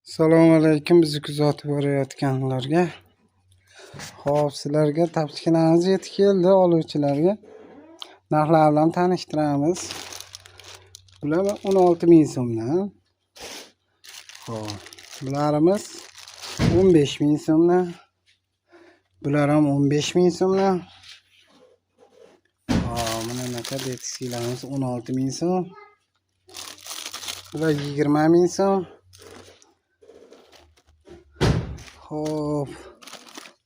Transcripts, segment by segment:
Assalomu alaykum, bizni kuzatib borayotganlarga. Xo'p, sizlarga tavsiyalarimiz yetib keldi, oluvchilarga. Narxlar bilan tanishtiramiz. Bular 16.000 so'mdan. Xo'p, bularimiz 15.000 so'mdan. Bular ham 15.000 so'mdan. Xo'p, mana bunaqa detektivlarimiz 16.000 so'm. Bular 20.000 so'm. Xo'p,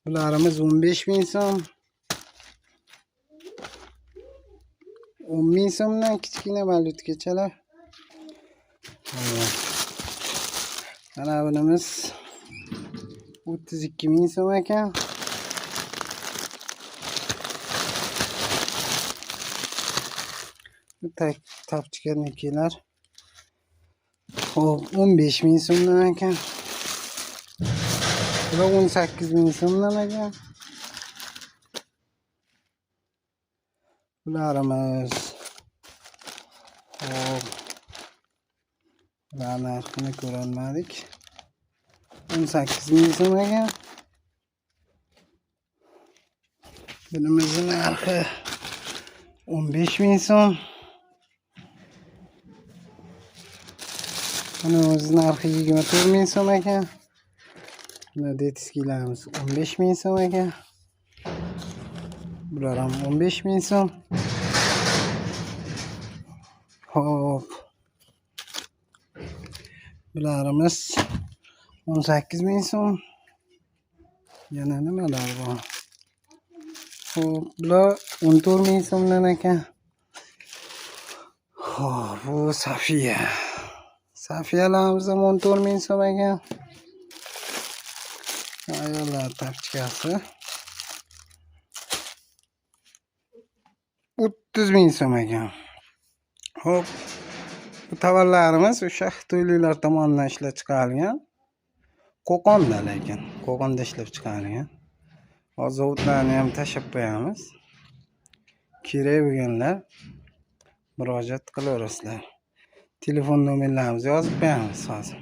bularimiz 15.000 so'm. 10.000 so'mdan kichkina valyutgachalar. Mana bunimiz 32.000 so'm ekan. Bu tapchikanikilar. Xo'p, 15.000 so'mdan ekan. Bular 18.000 so'mdan ekan. Bularimiz hop, bular narxini ko'rolmadik. 18.000 so'm ekan. Bunimizning narxi 15.000 so'm. Bunimizning narxi 24.000 so'm ekan. Buna detiskilarimiz 15.000 so'm ekan. Bular ham 15.000 so'm. Hop. Bularimiz 18.000 so'm. Yana nimalar bor? Hop, bular 14.000 so'mdan ekan. Hop, bu Safiya. Safiyalarimiz ham 14.000 so'm ekan. Ayollar tapchikasi 30.000 so'm ekan. Hop, bu tovarlarimiz o'sha xitoyliklar tomonidan ishlab chiqarilgan. Qo'qonda, lekin Qo'qonda ishlab chiqarilgan. Hozir zavodlarni ham tashib qo'yamiz. Kerak bo'lganlar murojaat qilaverasizlar. Telefon nomerlarimizni yozib qo'yamiz hozir.